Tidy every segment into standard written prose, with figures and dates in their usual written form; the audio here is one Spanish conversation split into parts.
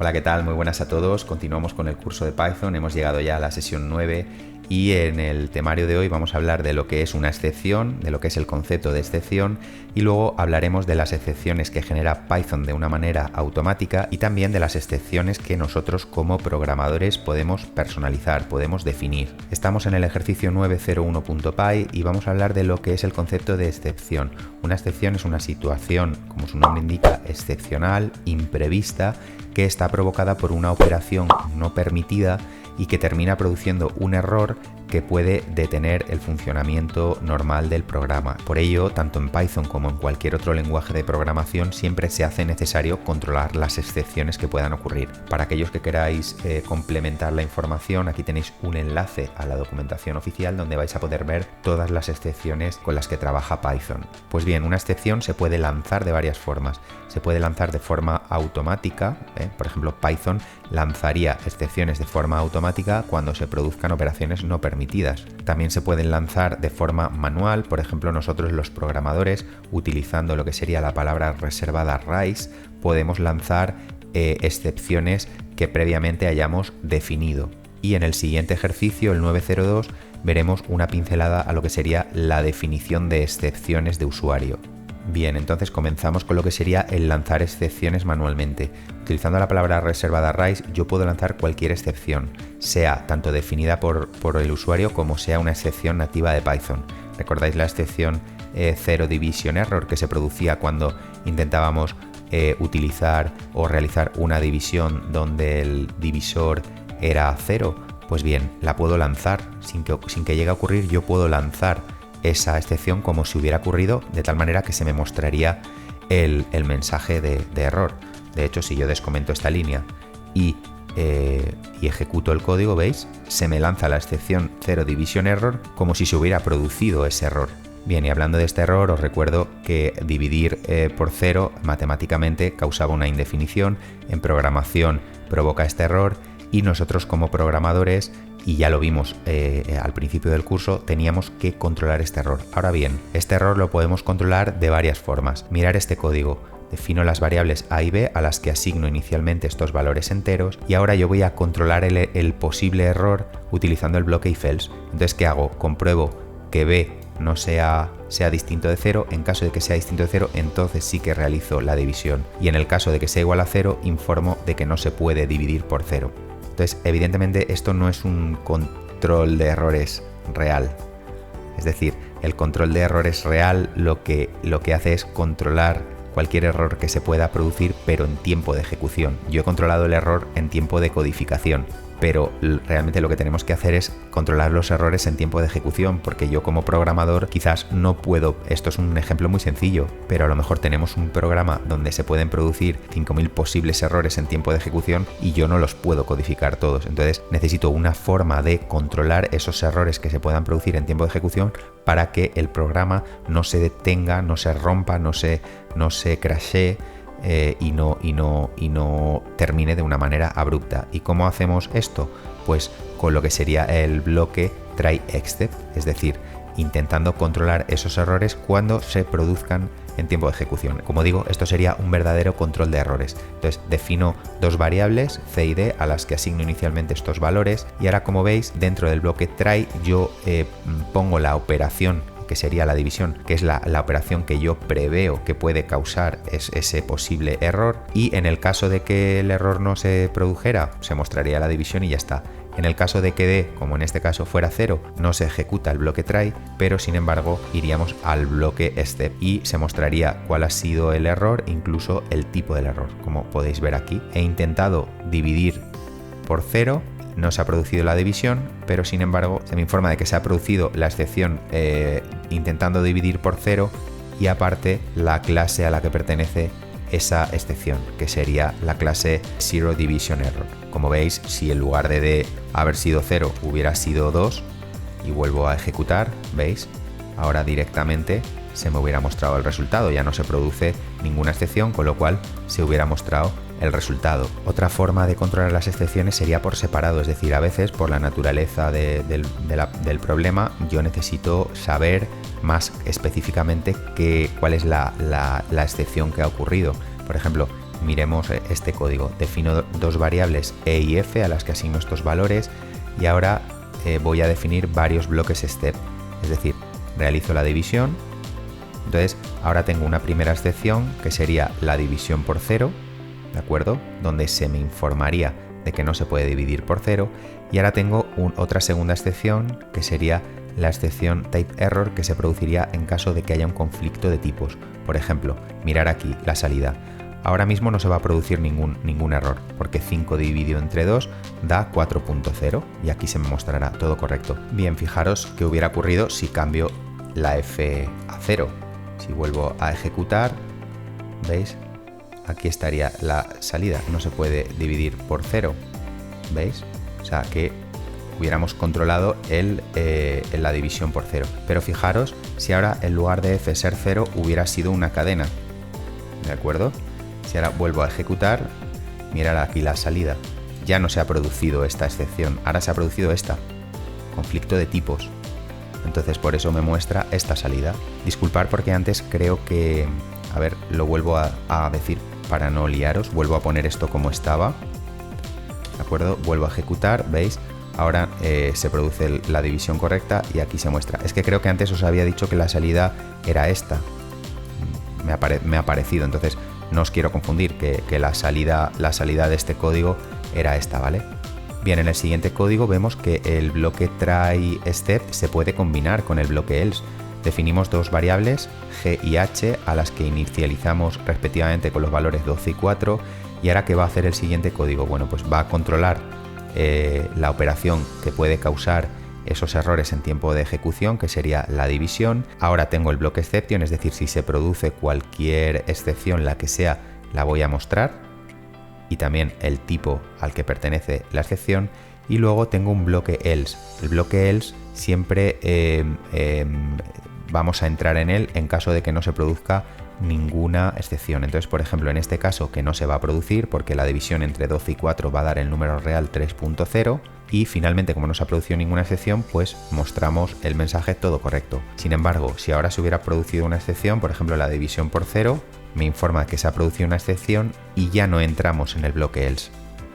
Hola, ¿qué tal? Muy buenas a todos. Continuamos con el curso de Python. Hemos llegado ya a la sesión 9 y en el temario de hoy vamos a hablar de lo que es una excepción, de lo que es el concepto de excepción y luego hablaremos de las excepciones que genera Python de una manera automática y también de las excepciones que nosotros como programadores podemos personalizar, podemos definir. Estamos en el ejercicio 901.py y vamos a hablar de lo que es el concepto de excepción. Una excepción es una situación, como su nombre indica, excepcional, imprevista, que está provocada por una operación no permitida y que termina produciendo un error que puede detener el funcionamiento normal del programa. Por ello, tanto en Python como en cualquier otro lenguaje de programación, siempre se hace necesario controlar las excepciones que puedan ocurrir. Para aquellos que queráis complementar la información, aquí tenéis un enlace a la documentación oficial donde vais a poder ver todas las excepciones con las que trabaja Python. Pues bien, una excepción se puede lanzar de varias formas. Se puede lanzar de forma automática, por ejemplo, Python lanzaría excepciones de forma automática cuando se produzcan operaciones no permitidas. También se pueden lanzar de forma manual, por ejemplo, nosotros los programadores, utilizando lo que sería la palabra reservada raise, podemos lanzar excepciones que previamente hayamos definido. Y en el siguiente ejercicio, el 902, veremos una pincelada a lo que sería la definición de excepciones de usuario. Bien, entonces comenzamos con lo que sería el lanzar excepciones manualmente. Utilizando la palabra reservada raise, yo puedo lanzar cualquier excepción, sea tanto definida por el usuario como sea una excepción nativa de Python. ¿Recordáis la excepción Zero Division Error que se producía cuando intentábamos utilizar o realizar una división donde el divisor era 0? Pues bien, la puedo lanzar. Sin que llegue a ocurrir, yo puedo lanzar esa excepción como si hubiera ocurrido, de tal manera que se me mostraría el mensaje de error. De hecho, si yo descomento esta línea y ejecuto el código, ¿veis? Se me lanza la excepción Zero Division Error como si se hubiera producido ese error. Bien, y hablando de este error, os recuerdo que dividir por 0 matemáticamente causaba una indefinición, en programación provoca este error y nosotros como programadores, y ya lo vimos al principio del curso, teníamos que controlar este error. Ahora bien, este error lo podemos controlar de varias formas. Mirar este código. Defino las variables a y b a las que asigno inicialmente estos valores enteros y ahora yo voy a controlar el posible error utilizando el bloque if else. Entonces, ¿qué hago? Compruebo que b no sea distinto de 0. En caso de que sea distinto de 0, entonces sí que realizo la división. Y en el caso de que sea igual a 0, informo de que no se puede dividir por 0. Entonces, evidentemente, esto no es un control de errores real. Es decir, el control de errores real lo que hace es controlar cualquier error que se pueda producir, pero en tiempo de ejecución. Yo he controlado el error en tiempo de codificación, pero realmente lo que tenemos que hacer es controlar los errores en tiempo de ejecución, porque yo como programador quizás no puedo. Esto es un ejemplo muy sencillo, pero a lo mejor tenemos un programa donde se pueden producir 5.000 posibles errores en tiempo de ejecución y yo no los puedo codificar todos. Entonces necesito una forma de controlar esos errores que se puedan producir en tiempo de ejecución para que el programa no se detenga, no se rompa, no se crashee y no termine de una manera abrupta. ¿Y cómo hacemos esto? Pues con lo que sería el bloque try except, es decir, intentando controlar esos errores cuando se produzcan en tiempo de ejecución. Como digo, esto sería un verdadero control de errores. Entonces defino dos variables, c y d, a las que asigno inicialmente estos valores y ahora, como veis, dentro del bloque try yo pongo la operación que sería la división, que es la operación que yo preveo que puede causar ese posible error, y en el caso de que el error no se produjera, se mostraría la división y ya está. En el caso de que d, como en este caso fuera 0, no se ejecuta el bloque try, pero sin embargo iríamos al bloque except y se mostraría cuál ha sido el error, incluso el tipo del error. Como podéis ver aquí, he intentado dividir por 0, no se ha producido la división, pero sin embargo se me informa de que se ha producido la excepción intentando dividir por 0 y aparte la clase a la que pertenece esa excepción, que sería la clase Zero Division Error. Como veis, si en lugar de d haber sido 0 hubiera sido 2 y vuelvo a ejecutar, ¿veis? Ahora directamente se me hubiera mostrado el resultado, ya no se produce ninguna excepción, con lo cual se hubiera mostrado el resultado. Otra forma de controlar las excepciones sería por separado, es decir, a veces por la naturaleza del problema yo necesito saber más específicamente cuál es la excepción que ha ocurrido. Por ejemplo, miremos este código. Defino dos variables e y f a las que asigno estos valores y ahora voy a definir varios bloques step, es decir, realizo la división. Entonces ahora tengo una primera excepción que sería la división por 0, ¿de acuerdo? Donde se me informaría de que no se puede dividir por 0, y ahora tengo otra segunda excepción que sería la excepción type error, que se produciría en caso de que haya un conflicto de tipos. Por ejemplo, mirar aquí la salida. Ahora mismo no se va a producir ningún error, porque 5 dividido entre 2 da 4.0 y aquí se me mostrará todo correcto. Bien, fijaros qué hubiera ocurrido si cambio la f a 0. Si vuelvo a ejecutar, ¿veis? Aquí estaría la salida, no se puede dividir por 0, ¿veis? O sea que hubiéramos controlado la división por 0. Pero fijaros si ahora en lugar de f ser 0 hubiera sido una cadena, ¿de acuerdo? Si ahora vuelvo a ejecutar, mirad aquí la salida, ya no se ha producido esta excepción, ahora se ha producido esta, conflicto de tipos. Entonces por eso me muestra esta salida. Disculpad porque antes creo que, a ver, lo vuelvo a decir para no liaros, vuelvo a poner esto como estaba, ¿de acuerdo? Vuelvo a ejecutar, ¿veis? Ahora se produce la división correcta y aquí se muestra. Es que creo que antes os había dicho que la salida era esta, me ha parecido, entonces no os quiero confundir, que la salida de este código era esta, ¿vale? Bien, en el siguiente código vemos que el bloque try step se puede combinar con el bloque else. Definimos dos variables, g y h, a las que inicializamos respectivamente con los valores 12 y 4. Y ahora, ¿qué va a hacer el siguiente código? Bueno, pues va a controlar la operación que puede causar esos errores en tiempo de ejecución, que sería la división. Ahora tengo el bloque exception, es decir, si se produce cualquier excepción, la que sea, la voy a mostrar. Y también el tipo al que pertenece la excepción, y luego tengo un bloque else. El bloque else siempre vamos a entrar en él en caso de que no se produzca ninguna excepción. Entonces, por ejemplo, en este caso que no se va a producir porque la división entre 12 y 4 va a dar el número real 3.0 y finalmente, como no se ha producido ninguna excepción, pues mostramos el mensaje todo correcto. Sin embargo, si ahora se hubiera producido una excepción, por ejemplo la división por 0, me informa que se ha producido una excepción y ya no entramos en el bloque else.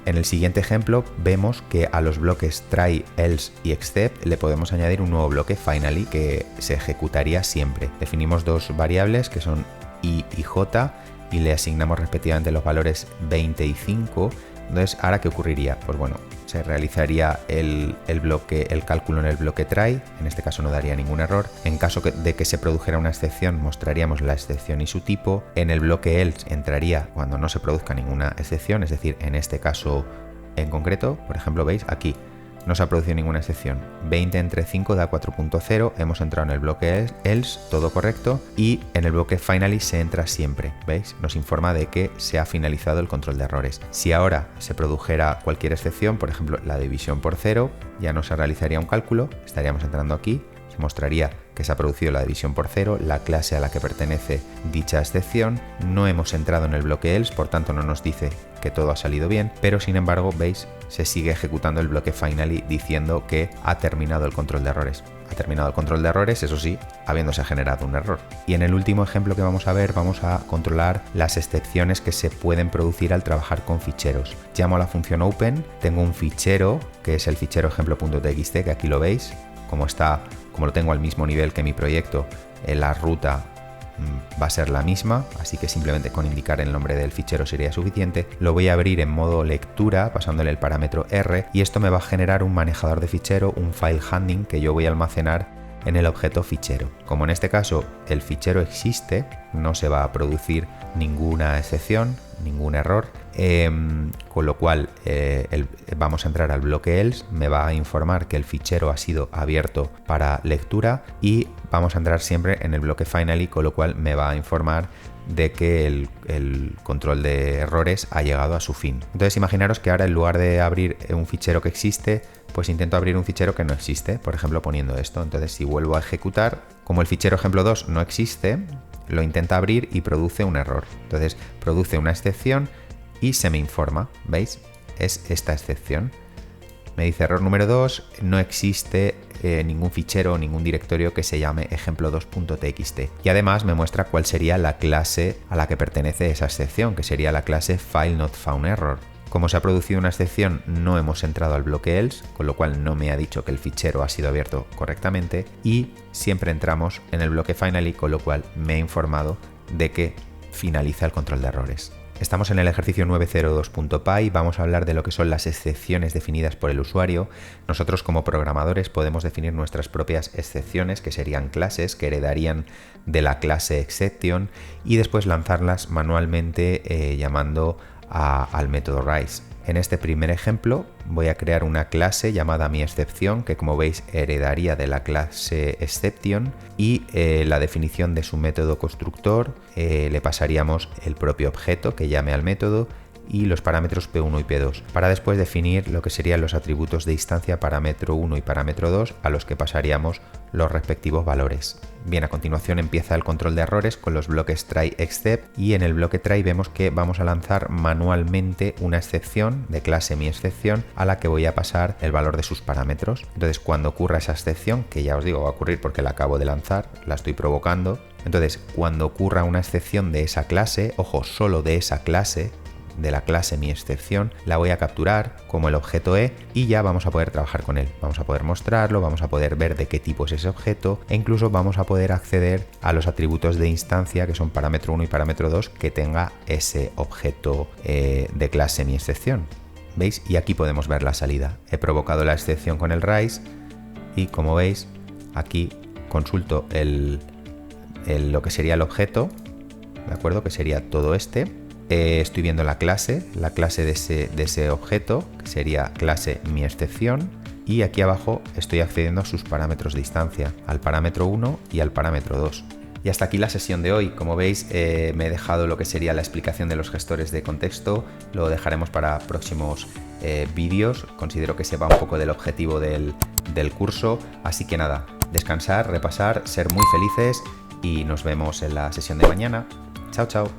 En el siguiente ejemplo vemos que a los bloques try, else y except le podemos añadir un nuevo bloque finally que se ejecutaría siempre. Definimos dos variables que son i y j y le asignamos respectivamente los valores 20 y 5. Entonces, ¿ahora qué ocurriría? Pues bueno, se realizaría el cálculo en el bloque try, en este caso no daría ningún error. En caso de que se produjera una excepción, mostraríamos la excepción y su tipo. En el bloque else entraría cuando no se produzca ninguna excepción, es decir, en este caso en concreto, por ejemplo, veis aquí, no se ha producido ninguna excepción. 20 entre 5 da 4.0, hemos entrado en el bloque else, todo correcto, y en el bloque finally se entra siempre, ¿veis? Nos informa de que se ha finalizado el control de errores. Si ahora se produjera cualquier excepción, por ejemplo la división por 0, ya no se realizaría un cálculo, estaríamos entrando aquí, se mostraría que se ha producido la división por 0, la clase a la que pertenece dicha excepción, no hemos entrado en el bloque else, por tanto no nos dice que todo ha salido bien, pero sin embargo, veis, se sigue ejecutando el bloque finally diciendo que ha terminado el control de errores. Ha terminado el control de errores, eso sí, habiéndose generado un error. Y en el último ejemplo que vamos a ver, vamos a controlar las excepciones que se pueden producir al trabajar con ficheros. Llamo a la función open, tengo un fichero, que es el fichero ejemplo.txt, que aquí lo veis, como lo tengo al mismo nivel que mi proyecto, la ruta va a ser la misma, así que simplemente con indicar el nombre del fichero sería suficiente. Lo voy a abrir en modo lectura pasándole el parámetro R y esto me va a generar un manejador de fichero, un file handling que yo voy a almacenar en el objeto fichero. Como en este caso el fichero existe, no se va a producir ninguna excepción, ningún error, con lo cual vamos a entrar al bloque else, me va a informar que el fichero ha sido abierto para lectura y vamos a entrar siempre en el bloque finally, con lo cual me va a informar de que el control de errores ha llegado a su fin. Entonces imaginaros que ahora en lugar de abrir un fichero que existe, pues intento abrir un fichero que no existe, por ejemplo poniendo esto. Entonces si vuelvo a ejecutar, como el fichero ejemplo2 no existe, lo intenta abrir y produce un error. Entonces produce una excepción y se me informa, ¿veis? Es esta excepción. Me dice error número 2, no existe ningún fichero o ningún directorio que se llame ejemplo2.txt. Y además me muestra cuál sería la clase a la que pertenece esa excepción, que sería la clase FileNotFoundError. Como se ha producido una excepción, no hemos entrado al bloque else, con lo cual no me ha dicho que el fichero ha sido abierto correctamente, y siempre entramos en el bloque finally, con lo cual me ha informado de que finaliza el control de errores. Estamos en el ejercicio 902.py, vamos a hablar de lo que son las excepciones definidas por el usuario. Nosotros como programadores podemos definir nuestras propias excepciones, que serían clases que heredarían de la clase exception, y después lanzarlas manualmente llamando al método rise. En este primer ejemplo voy a crear una clase llamada miException, que como veis heredaría de la clase exception, y la definición de su método constructor le pasaríamos el propio objeto que llame al método y los parámetros P1 y P2, para después definir lo que serían los atributos de instancia parámetro 1 y parámetro 2, a los que pasaríamos los respectivos valores. Bien, a continuación empieza el control de errores con los bloques try except, y en el bloque try vemos que vamos a lanzar manualmente una excepción de clase miException a la que voy a pasar el valor de sus parámetros. Entonces, cuando ocurra esa excepción, que ya os digo va a ocurrir porque la acabo de lanzar, la estoy provocando, entonces cuando ocurra una excepción de esa clase, ojo, solo de esa clase, de la clase miException, la voy a capturar como el objeto E y ya vamos a poder trabajar con él. Vamos a poder mostrarlo, vamos a poder ver de qué tipo es ese objeto e incluso vamos a poder acceder a los atributos de instancia, que son parámetro 1 y parámetro 2, que tenga ese objeto de clase miException. ¿Veis? Y aquí podemos ver la salida. He provocado la excepción con el rise y como veis aquí consulto lo que sería el objeto, ¿de acuerdo? Que sería todo este. Estoy viendo la clase de ese objeto, que sería clase miException, y aquí abajo estoy accediendo a sus parámetros de instancia, al parámetro 1 y al parámetro 2. Y hasta aquí la sesión de hoy. Como veis, me he dejado lo que sería la explicación de los gestores de contexto, lo dejaremos para próximos vídeos. Considero que se va un poco del objetivo del curso, así que nada, descansar, repasar, ser muy felices y nos vemos en la sesión de mañana. Chao, chao.